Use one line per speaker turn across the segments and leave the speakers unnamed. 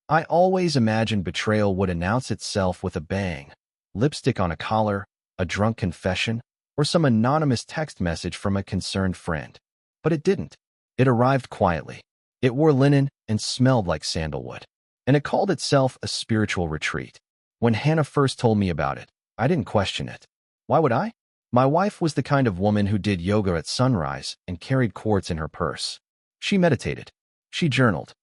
I always imagined betrayal would announce itself with a bang. Lipstick on a collar, a drunk confession, or some anonymous text message from a concerned friend. But it didn't. It arrived quietly. It wore linen and smelled like sandalwood. And it called itself a spiritual retreat. When Hannah first told me about it, I didn't question it. Why would I? My wife was the kind of woman who did yoga at sunrise and carried quartz in her purse. She meditated. She journaled.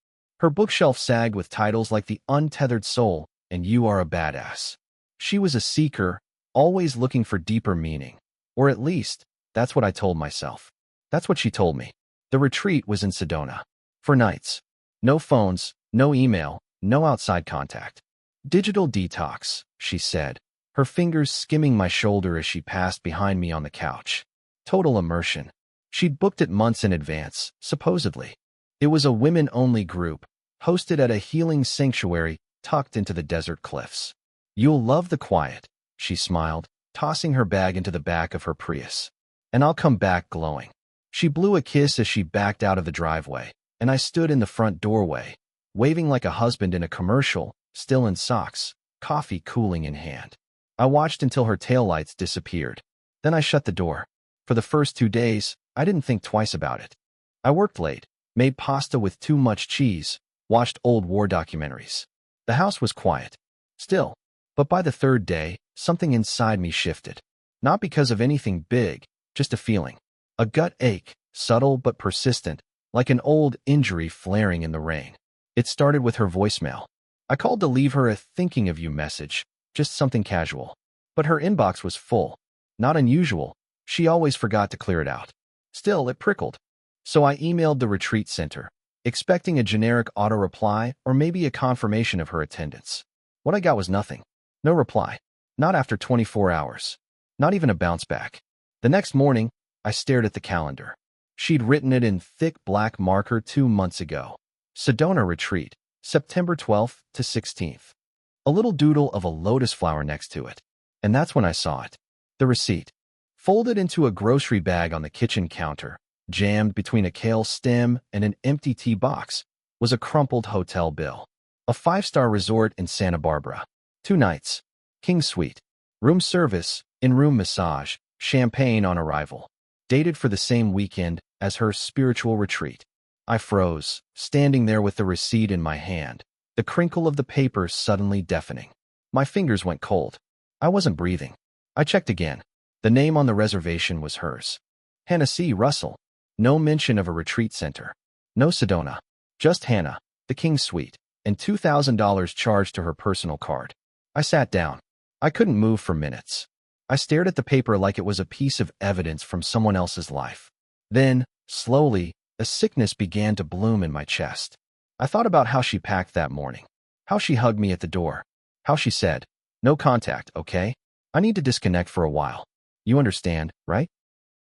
Her bookshelf sagged with titles like The Untethered Soul and You Are a Badass. She was a seeker, always looking for deeper meaning. Or at least, that's what I told myself. That's what she told me. The retreat was in Sedona. For nights. No phones, no email, no outside contact. Digital detox, she said, her fingers skimming my shoulder as she passed behind me on the couch. Total immersion. She'd booked it months in advance, supposedly. It was a women-only group, hosted at a healing sanctuary tucked into the desert cliffs. You'll love the quiet, she smiled, tossing her bag into the back of her Prius. And I'll come back glowing. She blew a kiss as she backed out of the driveway, and I stood in the front doorway, waving like a husband in a commercial, still in socks, coffee cooling in hand. I watched until her taillights disappeared. Then I shut the door. For the first 2 days, I didn't think twice about it. I worked late, made pasta with too much cheese, watched old war documentaries. The house was quiet. Still. But by the third day, something inside me shifted. Not because of anything big, just a feeling. A gut ache, subtle but persistent, like an old injury flaring in the rain. It started with her voicemail. I called to leave her a thinking of you message, just something casual. But her inbox was full. Not unusual. She always forgot to clear it out. Still, it prickled. So I emailed the retreat center, expecting a generic auto-reply or maybe a confirmation of her attendance. What I got was nothing. No reply. Not after 24 hours. Not even a bounce back. The next morning, I stared at the calendar. She'd written it in thick black marker 2 months ago. Sedona Retreat, September 12th to 16th. A little doodle of a lotus flower next to it. And that's when I saw it. The receipt. Folded into a grocery bag on the kitchen counter, jammed between a kale stem and an empty tea box, was a crumpled hotel bill. A 5-star resort in Santa Barbara. 2 nights. King Suite. Room service, in-room massage, champagne on arrival. Dated for the same weekend as her spiritual retreat. I froze, standing there with the receipt in my hand, the crinkle of the paper suddenly deafening. My fingers went cold. I wasn't breathing. I checked again. The name on the reservation was hers. Hannah C. Russell. No mention of a retreat center. No Sedona. Just Hannah, the King Suite, and $2,000 charged to her personal card. I sat down. I couldn't move for minutes. I stared at the paper like it was a piece of evidence from someone else's life. Then, slowly, a sickness began to bloom in my chest. I thought about how she packed that morning. How she hugged me at the door. How she said, "No contact, okay? I need to disconnect for a while. You understand, right?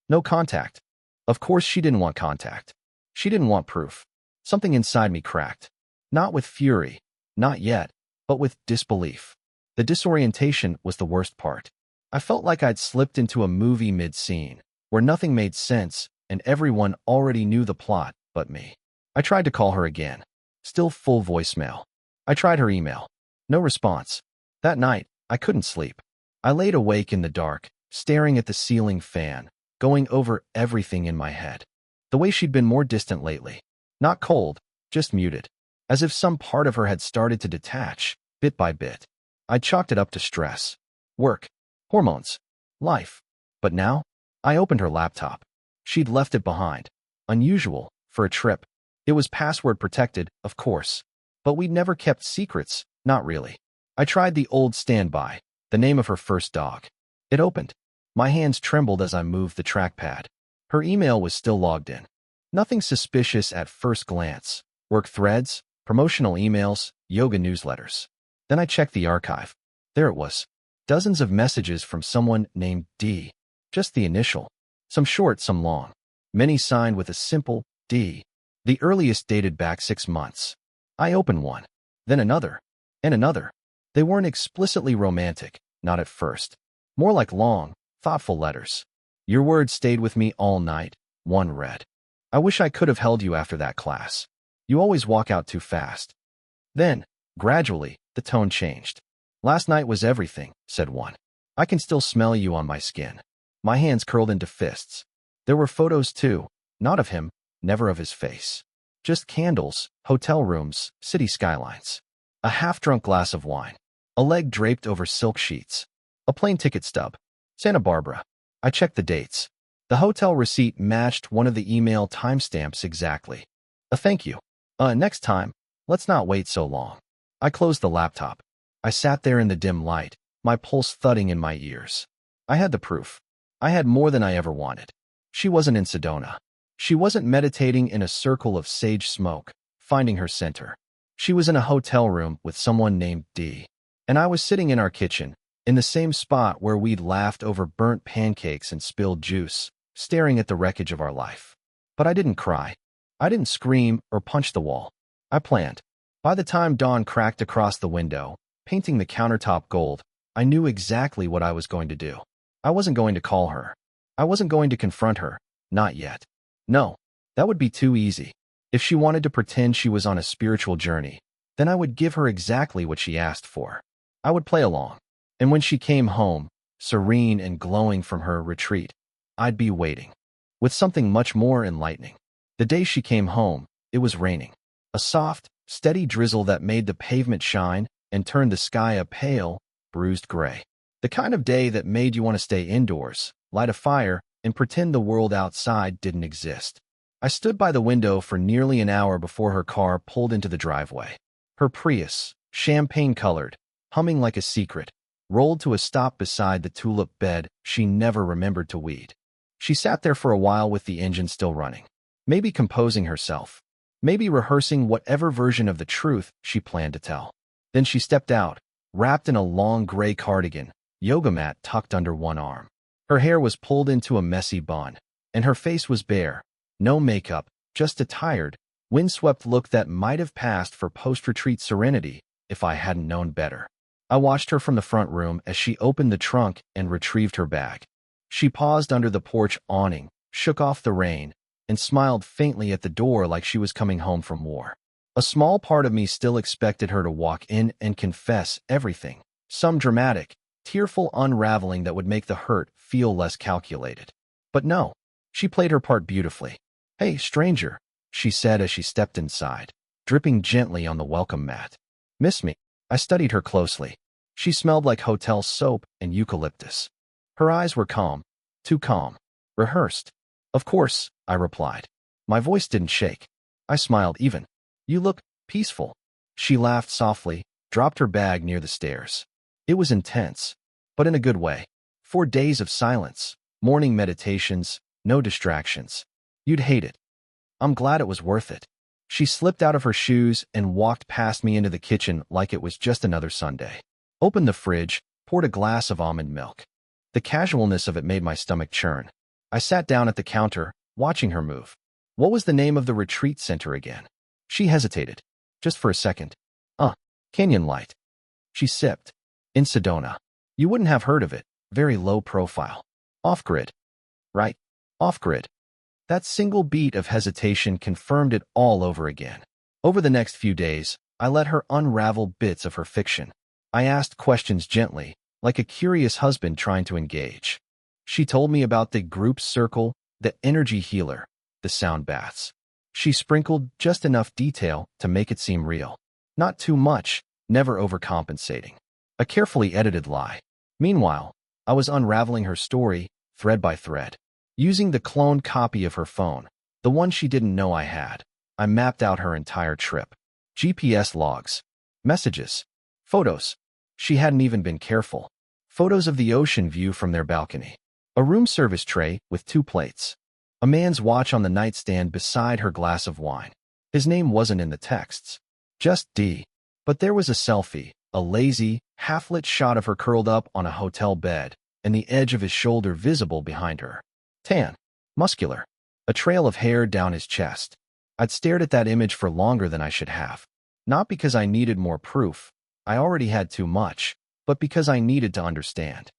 No contact." Of course she didn't want contact. She didn't want proof. Something inside me cracked. Not with fury, not yet, but with disbelief. The disorientation was the worst part. I felt like I'd slipped into a movie mid-scene, where nothing made sense and everyone already knew the plot but me. I tried to call her again. Still full voicemail. I tried her email. No response. That night, I couldn't sleep. I laid awake in the dark, staring at the ceiling fan, going over everything in my head. The way she'd been more distant lately. Not cold, just muted. As if some part of her had started to detach, bit by bit. I chalked it up to stress. Work. Hormones. Life. But now, I opened her laptop. She'd left it behind. Unusual, for a trip. It was password protected, of course. But we'd never kept secrets, not really. I tried the old standby, the name of her first dog. It opened. My hands trembled as I moved the trackpad. Her email was still logged in. Nothing suspicious at first glance. Work threads, promotional emails, yoga newsletters. Then I checked the archive. There it was. Dozens of messages from someone named D. Just the initial. Some short, some long. Many signed with a simple D. The earliest dated back 6 months. I opened one. Then another. And another. They weren't explicitly romantic, not at first. More like long, thoughtful letters. Your words stayed with me all night, one read. I wish I could have held you after that class. You always walk out too fast. Then, Gradually, the tone changed. "Last night was everything," said one. "I can still smell you on my skin." My hands curled into fists. There were photos too, not of him, never of his face. Just candles, hotel rooms, city skylines. A half-drunk glass of wine. A leg draped over silk sheets. A plane ticket stub. Santa Barbara. I checked the dates. The hotel receipt matched one of the email timestamps exactly. A thank you. Next time, let's not wait so long. I closed the laptop. I sat there in the dim light, my pulse thudding in my ears. I had the proof. I had more than I ever wanted. She wasn't in Sedona. She wasn't meditating in a circle of sage smoke, finding her center. She was in a hotel room with someone named D. And I was sitting in our kitchen, in the same spot where we'd laughed over burnt pancakes and spilled juice, staring at the wreckage of our life. But I didn't cry. I didn't scream or punch the wall. I planned. By the time dawn cracked across the window, painting the countertop gold, I knew exactly what I was going to do. I wasn't going to call her. I wasn't going to confront her. Not yet. No, that would be too easy. If she wanted to pretend she was on a spiritual journey, then I would give her exactly what she asked for. I would play along. And when she came home, serene and glowing from her retreat, I'd be waiting. With something much more enlightening. The day she came home, it was raining. A soft, steady drizzle that made the pavement shine and turned the sky a pale, bruised gray. The kind of day that made you want to stay indoors, light a fire, and pretend the world outside didn't exist. I stood by the window for nearly an hour before her car pulled into the driveway. Her Prius, champagne-colored, humming like a secret, rolled to a stop beside the tulip bed she never remembered to weed. She sat there for a while with the engine still running, maybe composing herself, maybe rehearsing whatever version of the truth she planned to tell. Then she stepped out, wrapped in a long gray cardigan, yoga mat tucked under one arm. Her hair was pulled into a messy bun, and her face was bare. No makeup, just a tired, windswept look that might have passed for post-retreat serenity if I hadn't known better. I watched her from the front room as she opened the trunk and retrieved her bag. She paused under the porch awning, shook off the rain, and smiled faintly at the door like she was coming home from war. A small part of me still expected her to walk in and confess everything, some dramatic, tearful unraveling that would make the hurt feel less calculated. But no, she played her part beautifully. "Hey, stranger," she said as she stepped inside, dripping gently on the welcome mat. "Miss me?" I studied her closely. She smelled like hotel soap and eucalyptus. Her eyes were calm, too calm, rehearsed. "Of course," I replied. My voice didn't shake. I smiled even. "You look peaceful." She laughed softly, dropped her bag near the stairs. It was intense, but in a good way. 4 days of silence, morning meditations, no distractions. You'd hate it. I'm glad it was worth it. She slipped out of her shoes and walked past me into the kitchen like it was just another Sunday. Opened the fridge, poured a glass of almond milk. The casualness of it made my stomach churn. I sat down at the counter, watching her move. What was the name of the retreat center again? She hesitated. Just for a second. Canyon Light. She sipped. In Sedona. You wouldn't have heard of it. Very low profile. Off-grid. Right. Off-grid. That single beat of hesitation confirmed it all over again. Over the next few days, I let her unravel bits of her fiction. I asked questions gently, like a curious husband trying to engage. She told me about the group circle, the energy healer, the sound baths. She sprinkled just enough detail to make it seem real. Not too much, never overcompensating. A carefully edited lie. Meanwhile, I was unraveling her story, thread by thread. Using the cloned copy of her phone, the one she didn't know I had, I mapped out her entire trip. GPS logs, messages, photos. She hadn't even been careful. Photos of the ocean view from their balcony. A room service tray with 2 plates. A man's watch on the nightstand beside her glass of wine. His name wasn't in the texts. Just D. But there was a selfie, a lazy, half-lit shot of her curled up on a hotel bed, and the edge of his shoulder visible behind her. Tan. Muscular. A trail of hair down his chest. I'd stared at that image for longer than I should have. Not because I needed more proof. I already had too much. But because I needed to understand.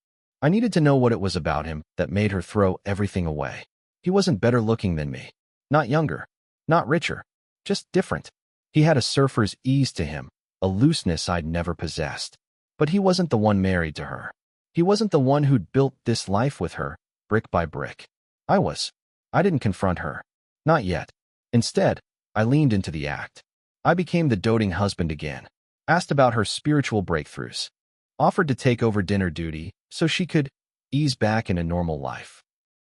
I needed to know what it was about him that made her throw everything away. He wasn't better looking than me. Not younger. Not richer. Just different. He had a surfer's ease to him, a looseness I'd never possessed. But he wasn't the one married to her. He wasn't the one who'd built this life with her, brick by brick. I was. I didn't confront her. Not yet. Instead, I leaned into the act. I became the doting husband again, asked about her spiritual breakthroughs, offered to take over dinner duty so she could ease back in a normal life.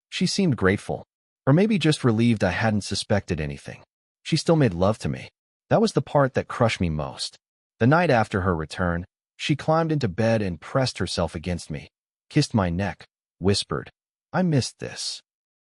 She seemed grateful, or maybe just relieved I hadn't suspected anything. She still made love to me. That was the part that crushed me most. The night after her return, she climbed into bed and pressed herself against me, kissed my neck, whispered, "I missed this."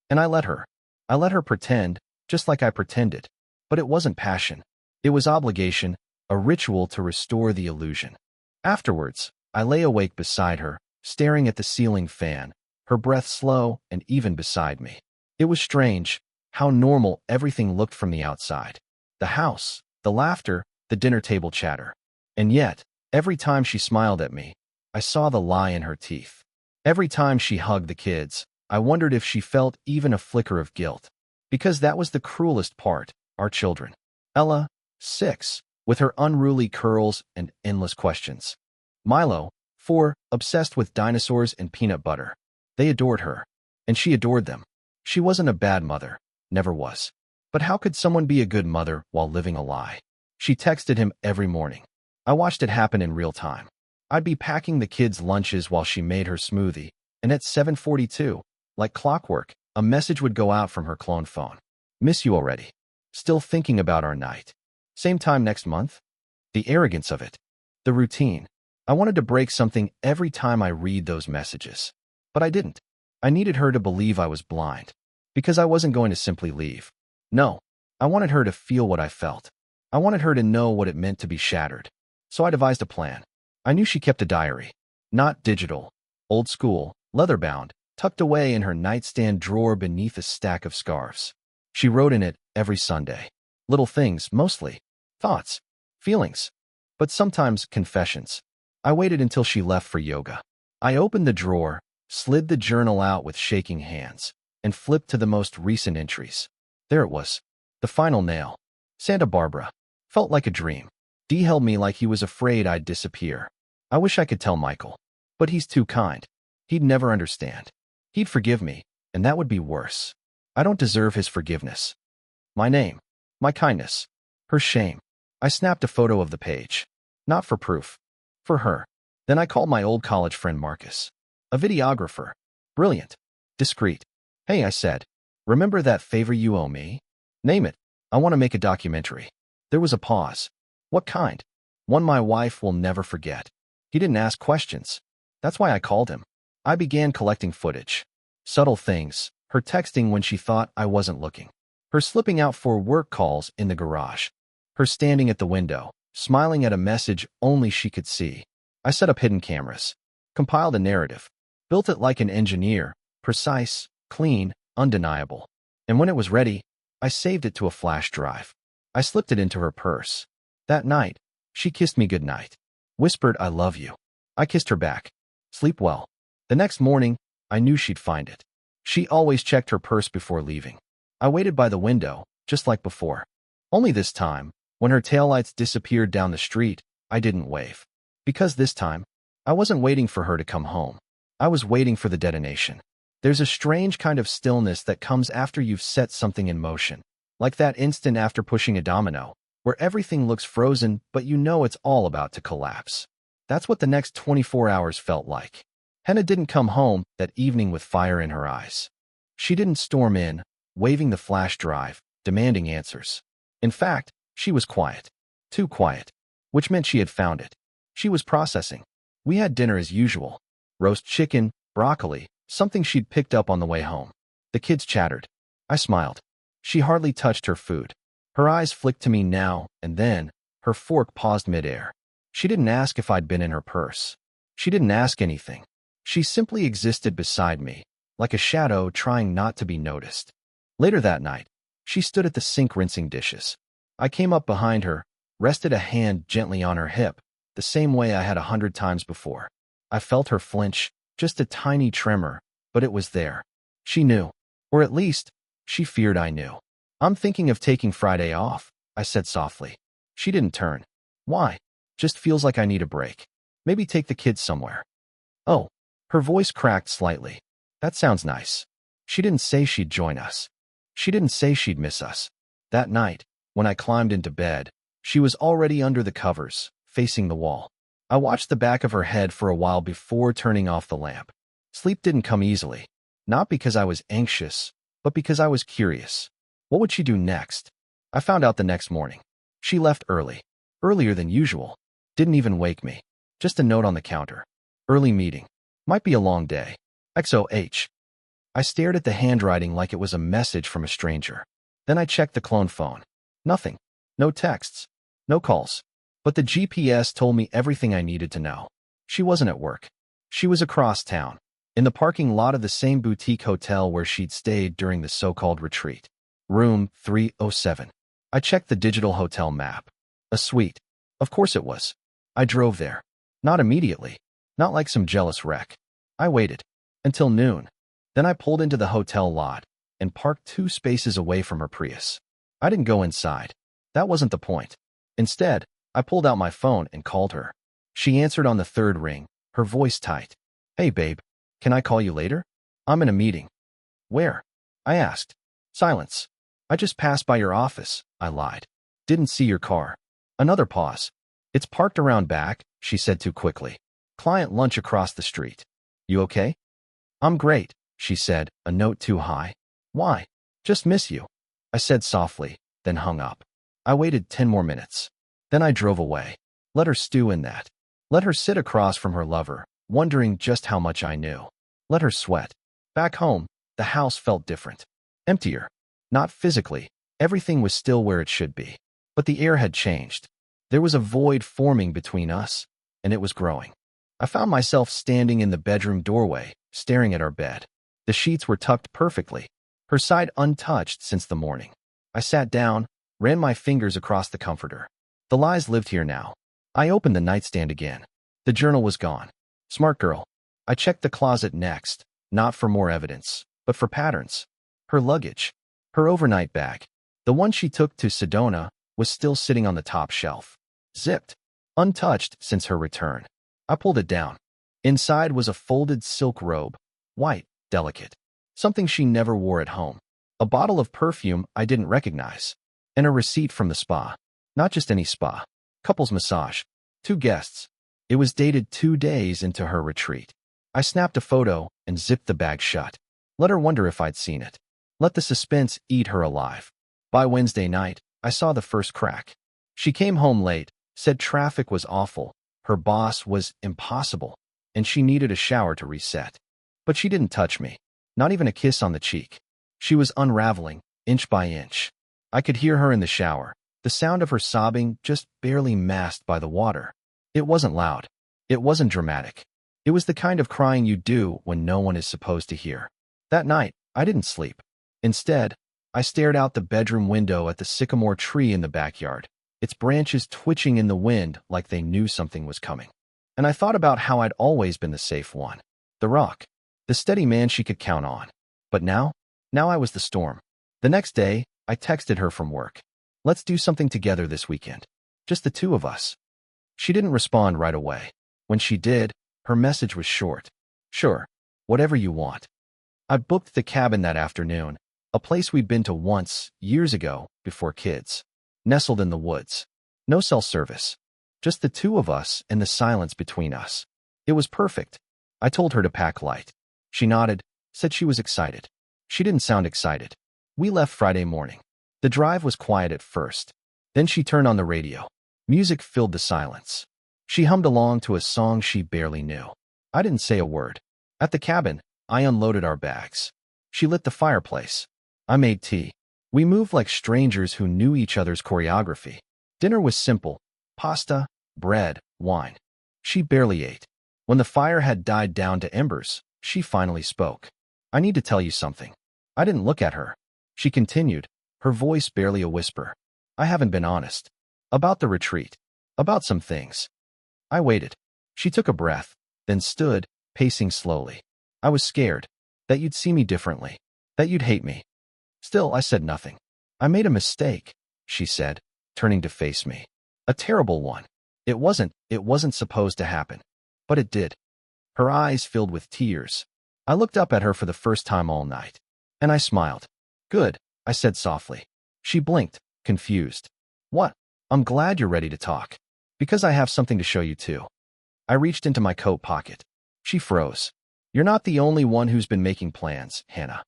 And I let her. I let her pretend, just like I pretended. But it wasn't passion. It was obligation, a ritual to restore the illusion. Afterwards, I lay awake beside her, staring at the ceiling fan, her breath slow and even beside me. It was strange how normal everything looked from the outside. The house, the laughter, the dinner table chatter. And yet, every time she smiled at me, I saw the lie in her teeth. Every time she hugged the kids, I wondered if she felt even a flicker of guilt. Because that was the cruelest part, our children. Ella, 6, with her unruly curls and endless questions. Milo, 4, obsessed with dinosaurs and peanut butter. They adored her, and she adored them. She wasn't a bad mother, never was. But how could someone be a good mother while living a lie? She texted him every morning. I watched it happen in real time. I'd be packing the kids' lunches while she made her smoothie, and at 7:42, like clockwork, a message would go out from her clone phone. "Miss you already. Still thinking about our night. Same time next month?" The arrogance of it. The routine. I wanted to break something every time I read those messages. But I didn't. I needed her to believe I was blind. Because I wasn't going to simply leave. No. I wanted her to feel what I felt. I wanted her to know what it meant to be shattered. So I devised a plan. I knew she kept a diary. Not digital. Old school, leather-bound, tucked away in her nightstand drawer beneath a stack of scarves. She wrote in it every Sunday. Little things, mostly. Thoughts. Feelings. But sometimes confessions. I waited until she left for yoga. I opened the drawer, slid the journal out with shaking hands, and flipped to the most recent entries. There it was. The final nail. Santa Barbara. Felt like a dream. Dee held me like he was afraid I'd disappear. I wish I could tell Michael. But he's too kind. He'd never understand. He'd forgive me, and that would be worse. I don't deserve his forgiveness. My name. My kindness. Her shame. I snapped a photo of the page. Not for proof. For her. Then I called my old college friend Marcus. A videographer. Brilliant. Discreet. "Hey," I said. "Remember that favor you owe me? Name it. I want to make a documentary." There was a pause. "What kind?" "One my wife will never forget." He didn't ask questions. That's why I called him. I began collecting footage. Subtle things. Her texting when she thought I wasn't looking. Her slipping out for work calls in the garage. Her standing at the window, smiling at a message only she could see. I set up hidden cameras. Compiled a narrative. Built it like an engineer. Precise, clean, undeniable. And when it was ready, I saved it to a flash drive. I slipped it into her purse. That night, she kissed me goodnight. Whispered, "I love you." I kissed her back. "Sleep well." The next morning, I knew she'd find it. She always checked her purse before leaving. I waited by the window, just like before. Only this time, when her taillights disappeared down the street, I didn't wave. Because this time, I wasn't waiting for her to come home. I was waiting for the detonation. There's a strange kind of stillness that comes after you've set something in motion. Like that instant after pushing a domino, where everything looks frozen, but you know it's all about to collapse. That's what the next 24 hours felt like. Henna didn't come home that evening with fire in her eyes. She didn't storm in, waving the flash drive, demanding answers. In fact, she was quiet. Too quiet. Which meant she had found it. She was processing. We had dinner as usual. Roast chicken, broccoli, something she'd picked up on the way home. The kids chattered. I smiled. She hardly touched her food. Her eyes flicked to me now and then. Her fork paused midair. She didn't ask if I'd been in her purse. She didn't ask anything. She simply existed beside me, like a shadow trying not to be noticed. Later that night, she stood at the sink rinsing dishes. I came up behind her, rested a hand gently on her hip, the same way I had 100 times before. I felt her flinch, just a tiny tremor, but it was there. She knew. Or at least, she feared I knew. "I'm thinking of taking Friday off," I said softly. She didn't turn. "Why?" Just feels like I need a break. Maybe take the kids somewhere. Oh, her voice cracked slightly. That sounds nice. She didn't say she'd join us. She didn't say she'd miss us. That night, when I climbed into bed, she was already under the covers, facing the wall. I watched the back of her head for a while before turning off the lamp. Sleep didn't come easily, not because I was anxious, but because I was curious. What would she do next? I found out the next morning. She left early, earlier than usual. Didn't even wake me. Just a note on the counter. Early meeting. Might be a long day. XOH. I stared at the handwriting like it was a message from a stranger. Then I checked the clone phone. Nothing. No texts. No calls. But the GPS told me everything I needed to know. She wasn't at work. She was across town, in the parking lot of the same boutique hotel where she'd stayed during the so-called retreat. Room 307. I checked the digital hotel map. A suite. Of course it was. I drove there. Not immediately. Not like some jealous wreck. I waited. Until noon. Then I pulled into the hotel lot and parked 2 spaces away from her Prius. I didn't go inside. That wasn't the point. Instead, I pulled out my phone and called her. She answered on the 3rd ring, her voice tight. Hey babe, can I call you later? I'm in a meeting. Where? I asked. Silence. I just passed by your office, I lied. Didn't see your car. Another pause. It's parked around back, she said too quickly. Client lunch across the street. You okay? I'm great, she said, a note too high. Why? Just miss you. I said softly, then hung up. I waited 10 more minutes. Then I drove away. Let her stew in that. Let her sit across from her lover, wondering just how much I knew. Let her sweat. Back home, the house felt different. Emptier. Not physically. Everything was still where it should be. But the air had changed. There was a void forming between us, and it was growing. I found myself standing in the bedroom doorway, staring at our bed. The sheets were tucked perfectly, her side untouched since the morning. I sat down, ran my fingers across the comforter. The lies lived here now. I opened the nightstand again. The journal was gone. Smart girl. I checked the closet next, not for more evidence, but for patterns. Her luggage. Her overnight bag. The one she took to Sedona was still sitting on the top shelf. Zipped. Untouched since her return. I pulled it down. Inside was a folded silk robe. White, delicate. Something she never wore at home. A bottle of perfume I didn't recognize. And a receipt from the spa. Not just any spa. Couples massage. 2 guests. It was dated 2 days into her retreat. I snapped a photo and zipped the bag shut. Let her wonder if I'd seen it. Let the suspense eat her alive. By Wednesday night, I saw the first crack. She came home late, said traffic was awful, her boss was impossible, and she needed a shower to reset. But she didn't touch me. Not even a kiss on the cheek. She was unraveling, inch by inch. I could hear her in the shower, the sound of her sobbing just barely masked by the water. It wasn't loud. It wasn't dramatic. It was the kind of crying you do when no one is supposed to hear. That night, I didn't sleep. Instead, I stared out the bedroom window at the sycamore tree in the backyard, its branches twitching in the wind like they knew something was coming. And I thought about how I'd always been the safe one. The rock. The steady man she could count on. But now I was the storm. The next day, I texted her from work. Let's do something together this weekend. Just the 2 of us. She didn't respond right away. When she did, her message was short. Sure, whatever you want. I booked the cabin that afternoon, a place we'd been to once, years ago, before kids. Nestled in the woods. No cell service. Just the 2 of us and the silence between us. It was perfect. I told her to pack light. She nodded, said she was excited. She didn't sound excited. We left Friday morning. The drive was quiet at first. Then she turned on the radio. Music filled the silence. She hummed along to a song she barely knew. I didn't say a word. At the cabin, I unloaded our bags. She lit the fireplace. I made tea. We moved like strangers who knew each other's choreography. Dinner was simple. Pasta, bread, wine. She barely ate. When the fire had died down to embers, she finally spoke. I need to tell you something. I didn't look at her. She continued, her voice barely a whisper. I haven't been honest. About the retreat. About some things. I waited. She took a breath, then stood, pacing slowly. I was scared. That you'd see me differently. That you'd hate me. Still, I said nothing. I made a mistake, she said, turning to face me. A terrible one. It wasn't supposed to happen. But it did. Her eyes filled with tears. I looked up at her for the first time all night. And I smiled. Good, I said softly. She blinked, confused. What? I'm glad you're ready to talk. Because I have something to show you too. I reached into my coat pocket. She froze. You're not the only one who's been making plans, Hannah.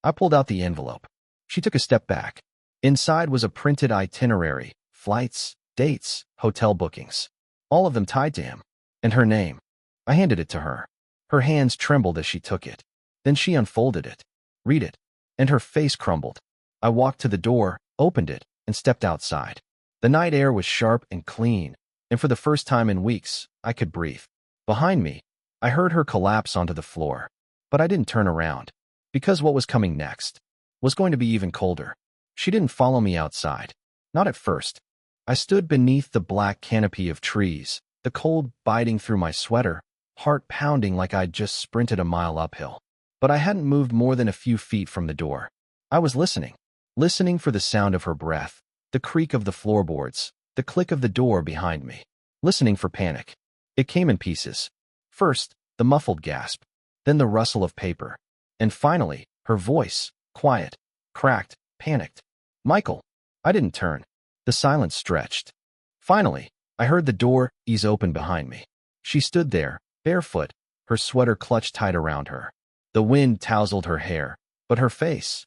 I pulled out the envelope. She took a step back. Inside was a printed itinerary, flights, dates, hotel bookings. All of them tied to him. And her name. I handed it to her. Her hands trembled as she took it. Then she unfolded it. Read it. And her face crumbled. I walked to the door, opened it, and stepped outside. The night air was sharp and clean, and for the first time in weeks, I could breathe. Behind me, I heard her collapse onto the floor. But I didn't turn around, because what was coming next was going to be even colder. She didn't follow me outside. Not at first. I stood beneath the black canopy of trees, the cold biting through my sweater, heart pounding like I'd just sprinted a mile uphill. But I hadn't moved more than a few feet from the door. I was listening for the sound of her breath, the creak of the floorboards, the click of the door behind me, listening for panic. It came in pieces. First, the muffled gasp, then the rustle of paper, and finally, her voice, quiet, cracked, panicked. Michael. I didn't turn. The silence stretched. Finally, I heard the door ease open behind me. She stood there, barefoot, her sweater clutched tight around her. The wind tousled her hair, but her face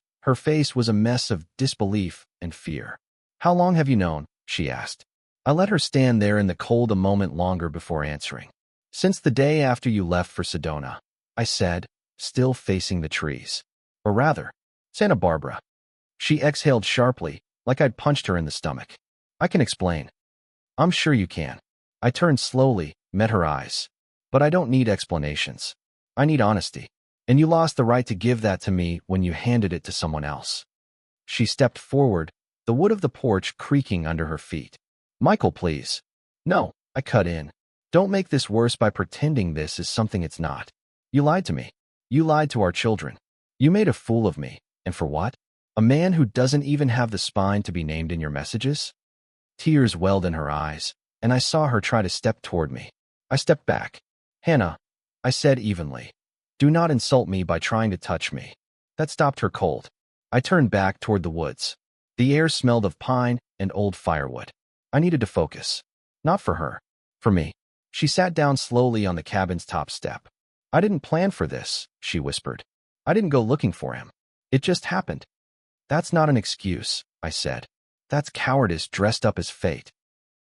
was a mess of disbelief and fear. How long have you known? She asked. I let her stand there in the cold a moment longer before answering. Since the day after you left for Sedona, I said, still facing the trees. Or rather, Santa Barbara. She exhaled sharply, like I'd punched her in the stomach. I can explain. I'm sure you can. I turned slowly, met her eyes. But I don't need explanations. I need honesty. And you lost the right to give that to me when you handed it to someone else. She stepped forward, the wood of the porch creaking under her feet. Michael, please. No, I cut in. Don't make this worse by pretending this is something it's not. You lied to me. You lied to our children. You made a fool of me. And for what? A man who doesn't even have the spine to be named in your messages? Tears welled in her eyes, and I saw her try to step toward me. I stepped back. Hannah, I said evenly. Do not insult me by trying to touch me. That stopped her cold. I turned back toward the woods. The air smelled of pine and old firewood. I needed to focus. Not for her. For me. She sat down slowly on the cabin's top step. I didn't plan for this, she whispered. I didn't go looking for him. It just happened. That's not an excuse, I said. That's cowardice dressed up as fate.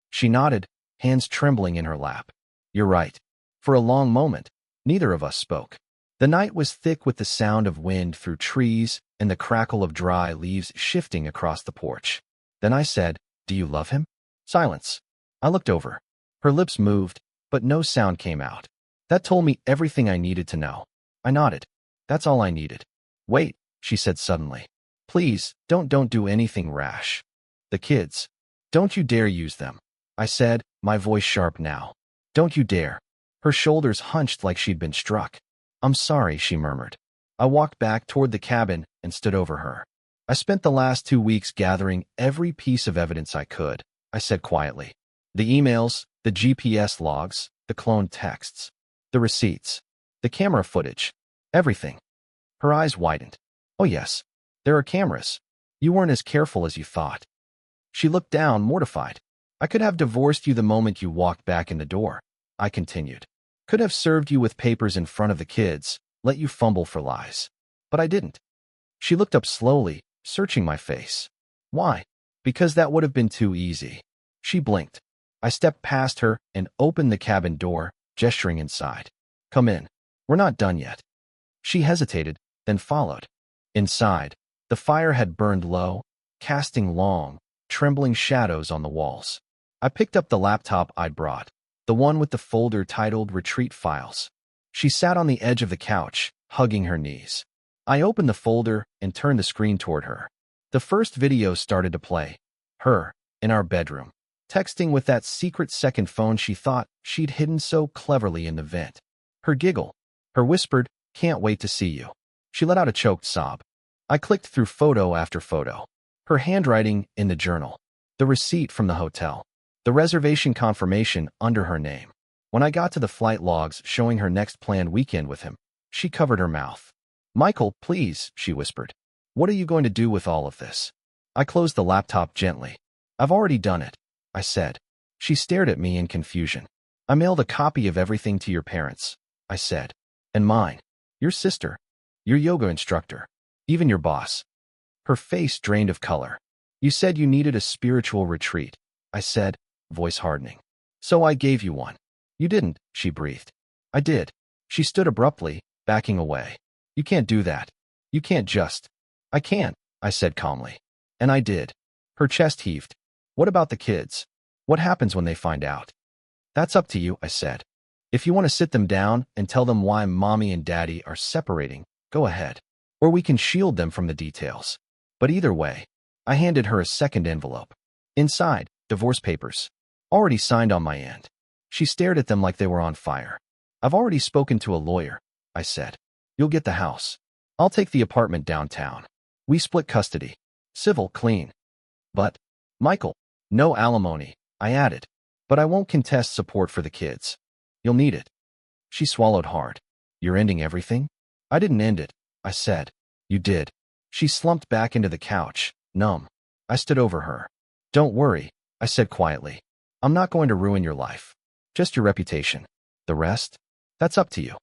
She nodded, hands trembling in her lap. You're right. For a long moment, neither of us spoke. The night was thick with the sound of wind through trees and the crackle of dry leaves shifting across the porch. Then I said, Do you love him? Silence. I looked over. Her lips moved, but no sound came out. That told me everything I needed to know. I nodded. That's all I needed. Wait, she said suddenly. Please, don't do anything rash. The kids. Don't you dare use them. I said, my voice sharp now. Don't you dare. Her shoulders hunched like she'd been struck. I'm sorry, she murmured. I walked back toward the cabin and stood over her. I spent the last 2 weeks gathering every piece of evidence I could, I said quietly. The emails, the GPS logs, the cloned texts, the receipts, the camera footage, everything. Her eyes widened. Oh yes, there are cameras. You weren't as careful as you thought. She looked down, mortified. I could have divorced you the moment you walked back in the door, I continued. Could have served you with papers in front of the kids, let you fumble for lies. But I didn't. She looked up slowly, searching my face. Why? Because that would have been too easy. She blinked. I stepped past her and opened the cabin door, gesturing inside. Come in. We're not done yet. She hesitated, then followed. Inside, the fire had burned low, casting long, trembling shadows on the walls. I picked up the laptop I'd brought, the one with the folder titled Retreat Files. She sat on the edge of the couch, hugging her knees. I opened the folder and turned the screen toward her. The first video started to play. Her, in our bedroom, texting with that secret second phone she thought she'd hidden so cleverly in the vent. Her giggle. Her whispered, Can't wait to see you. She let out a choked sob. I clicked through photo after photo. Her handwriting in the journal. The receipt from the hotel. The reservation confirmation under her name. When I got to the flight logs showing her next planned weekend with him, she covered her mouth. "Michael, please," she whispered. "What are you going to do with all of this?" I closed the laptop gently. "I've already done it," I said. She stared at me in confusion. "I mailed a copy of everything to your parents," I said. "And mine. Your sister. Your yoga instructor. Even your boss." Her face drained of color. "You said you needed a spiritual retreat," I said, voice hardening. "So I gave you one." "You didn't," she breathed. "I did." She stood abruptly, backing away. "You can't do that. You can't just—" "I can," I said calmly. "And I did." Her chest heaved. "What about the kids? What happens when they find out?" "That's up to you," I said. "If you want to sit them down and tell them why mommy and daddy are separating, go ahead. Or we can shield them from the details. But either way," I handed her a second envelope. Inside, divorce papers. Already signed on my end. She stared at them like they were on fire. "I've already spoken to a lawyer," I said. "You'll get the house. I'll take the apartment downtown. We split custody. Civil, clean. But, Michael, no alimony," I added. "But I won't contest support for the kids. You'll need it." She swallowed hard. "You're ending everything?" "I didn't end it," I said. "You did." She slumped back into the couch, numb. I stood over her. "Don't worry," I said quietly. "I'm not going to ruin your life. Just your reputation. The rest? That's up to you."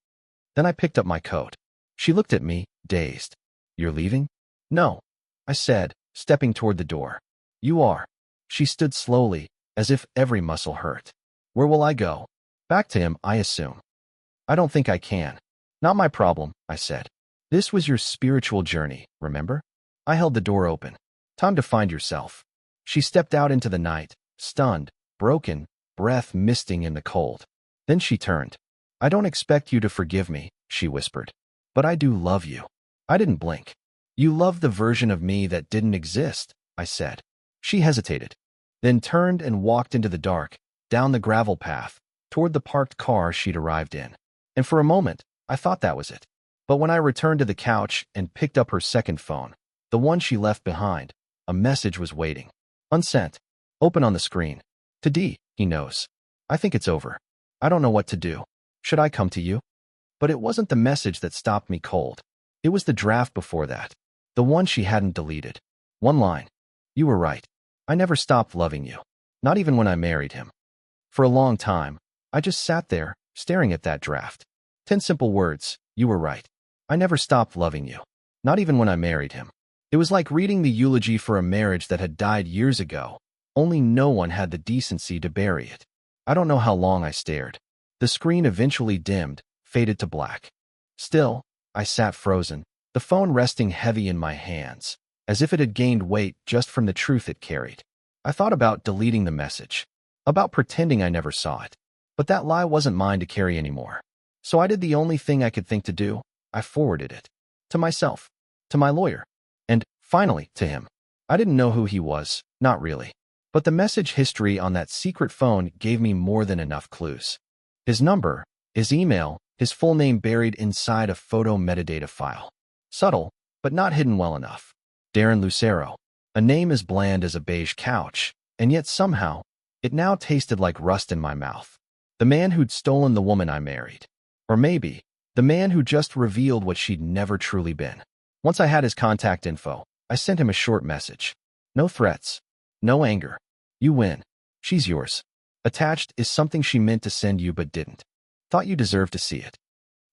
Then I picked up my coat. She looked at me, dazed. "You're leaving?" "No," I said, stepping toward the door. "You are." She stood slowly, as if every muscle hurt. "Where will I go?" "Back to him, I assume." "I don't think I can." "Not my problem," I said. "This was your spiritual journey, remember?" I held the door open. "Time to find yourself." She stepped out into the night, stunned, broken, breath misting in the cold. Then she turned. "I don't expect you to forgive me," she whispered. "But I do love you." I didn't blink. "You love the version of me that didn't exist," I said. She hesitated, then turned and walked into the dark, down the gravel path, toward the parked car she'd arrived in. And for a moment, I thought that was it. But when I returned to the couch and picked up her second phone, the one she left behind, a message was waiting. Unsent. Open on the screen. "To D, he knows. I think it's over. I don't know what to do. Should I come to you?" But it wasn't the message that stopped me cold. It was the draft before that. The one she hadn't deleted. One line. "You were right. I never stopped loving you. Not even when I married him." For a long time, I just sat there, staring at that draft. 10 simple words. You were right. I never stopped loving you. Not even when I married him. It was like reading the eulogy for a marriage that had died years ago, only no one had the decency to bury it. I don't know how long I stared. The screen eventually dimmed, faded to black. Still, I sat frozen, the phone resting heavy in my hands, as if it had gained weight just from the truth it carried. I thought about deleting the message, about pretending I never saw it. But that lie wasn't mine to carry anymore. So I did the only thing I could think to do. I forwarded it. To myself. To my lawyer. And, finally, to him. I didn't know who he was, not really. But the message history on that secret phone gave me more than enough clues. His number, his email, his full name buried inside a photo metadata file. Subtle, but not hidden well enough. Darren Lucero. A name as bland as a beige couch, and yet somehow, it now tasted like rust in my mouth. The man who'd stolen the woman I married. Or maybe, the man who just revealed what she'd never truly been. Once I had his contact info, I sent him a short message. No threats. No anger. You win. She's yours. Attached is something she meant to send you but didn't. Thought you deserved to see it.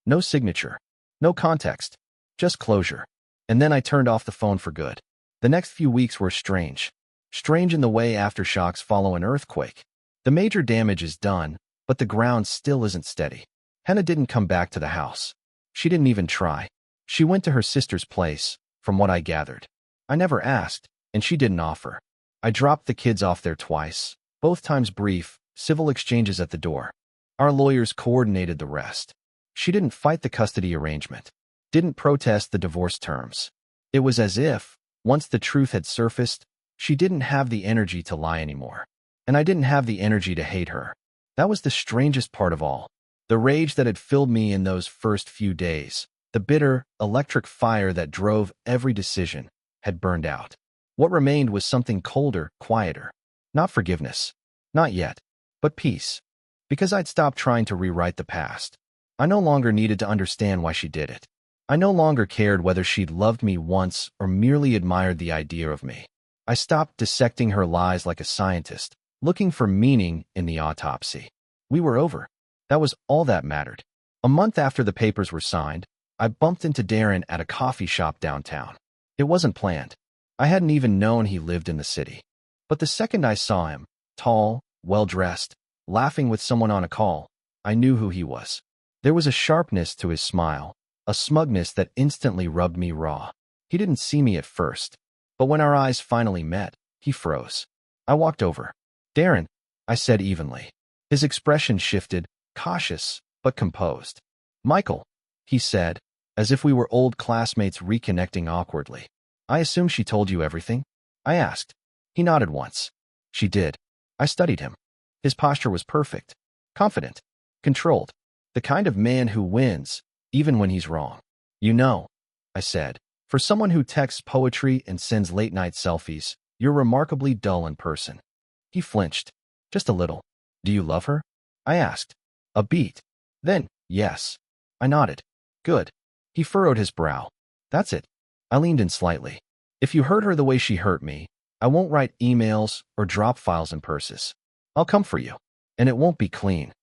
No signature. No context. Just closure. And then I turned off the phone for good. The next few weeks were strange. Strange in the way aftershocks follow an earthquake. The major damage is done, but the ground still isn't steady. Hannah didn't come back to the house. She didn't even try. She went to her sister's place, from what I gathered. I never asked, and she didn't offer. I dropped the kids off there twice, both times brief, civil exchanges at the door. Our lawyers coordinated the rest. She didn't fight the custody arrangement, didn't protest the divorce terms. It was as if, once the truth had surfaced, she didn't have the energy to lie anymore. And I didn't have the energy to hate her. That was the strangest part of all. The rage that had filled me in those first few days, the bitter, electric fire that drove every decision, had burned out. What remained was something colder, quieter. Not forgiveness. Not yet, but peace. Because I'd stopped trying to rewrite the past. I no longer needed to understand why she did it. I no longer cared whether she'd loved me once or merely admired the idea of me. I stopped dissecting her lies like a scientist, looking for meaning in the autopsy. We were over. That was all that mattered. A month after the papers were signed, I bumped into Darren at a coffee shop downtown. It wasn't planned. I hadn't even known he lived in the city. But the second I saw him, tall, well-dressed, laughing with someone on a call, I knew who he was. There was a sharpness to his smile, a smugness that instantly rubbed me raw. He didn't see me at first, but when our eyes finally met, he froze. I walked over. "Darren," I said evenly. His expression shifted, cautious, but composed. "Michael," he said, as if we were old classmates reconnecting awkwardly. "I assume she told you everything?" I asked. He nodded once. "She did." I studied him. His posture was perfect, confident, controlled, the kind of man who wins, even when he's wrong. "You know," I said, "for someone who texts poetry and sends late-night selfies, you're remarkably dull in person." He flinched, just a little. "Do you love her?" I asked. "A beat." "Then, yes." I nodded. "Good." He furrowed his brow. "That's it." I leaned in slightly. "If you hurt her the way she hurt me, I won't write emails or drop files in purses. I'll come for you, and it won't be clean."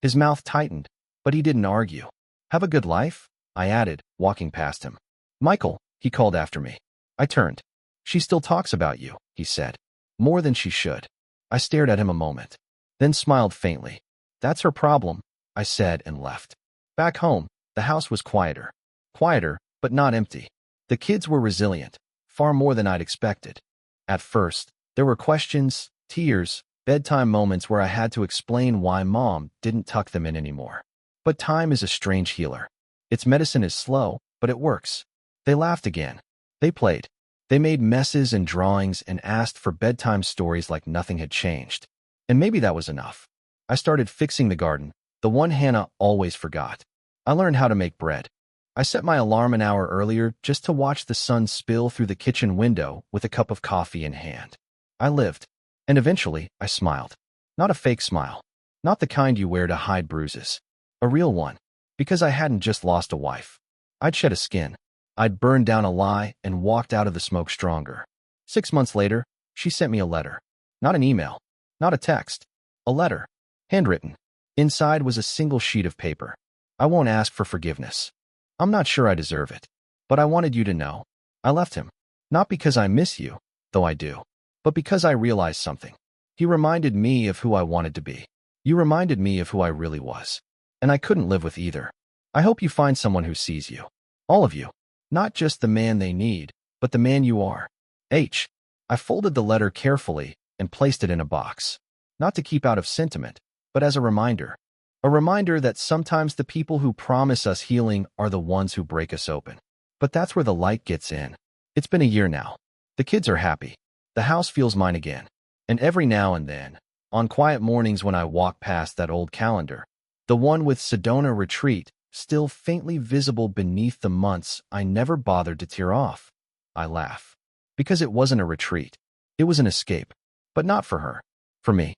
His mouth tightened, but he didn't argue. "Have a good life," I added, walking past him. "Michael," he called after me. I turned. "She still talks about you," he said. "More than she should." I stared at him a moment, then smiled faintly. "That's her problem," I said and left. Back home, the house was quieter. Quieter, but not empty. The kids were resilient, far more than I'd expected. At first, there were questions, tears, bedtime moments where I had to explain why Mom didn't tuck them in anymore. But time is a strange healer. Its medicine is slow, but it works. They laughed again. They played. They made messes and drawings and asked for bedtime stories like nothing had changed. And maybe that was enough. I started fixing the garden, the one Hannah always forgot. I learned how to make bread. I set my alarm an hour earlier just to watch the sun spill through the kitchen window with a cup of coffee in hand. I lived. And eventually, I smiled. Not a fake smile. Not the kind you wear to hide bruises. A real one. Because I hadn't just lost a wife. I'd shed a skin. I'd burned down a lie and walked out of the smoke stronger. 6 months later, she sent me a letter. Not an email. Not a text. A letter. Handwritten. Inside was a single sheet of paper. "I won't ask for forgiveness. I'm not sure I deserve it. But I wanted you to know. I left him. Not because I miss you, though I do, but because I realized something. He reminded me of who I wanted to be. You reminded me of who I really was. And I couldn't live with either. I hope you find someone who sees you. All of you. Not just the man they need, but the man you are. H." I folded the letter carefully and placed it in a box. Not to keep out of sentiment, but as a reminder. A reminder that sometimes the people who promise us healing are the ones who break us open. But that's where the light gets in. It's been a year now. The kids are happy. The house feels mine again. And every now and then, on quiet mornings when I walk past that old calendar, the one with Sedona Retreat still faintly visible beneath the months I never bothered to tear off, I laugh. Because it wasn't a retreat. It was an escape. But not for her. For me.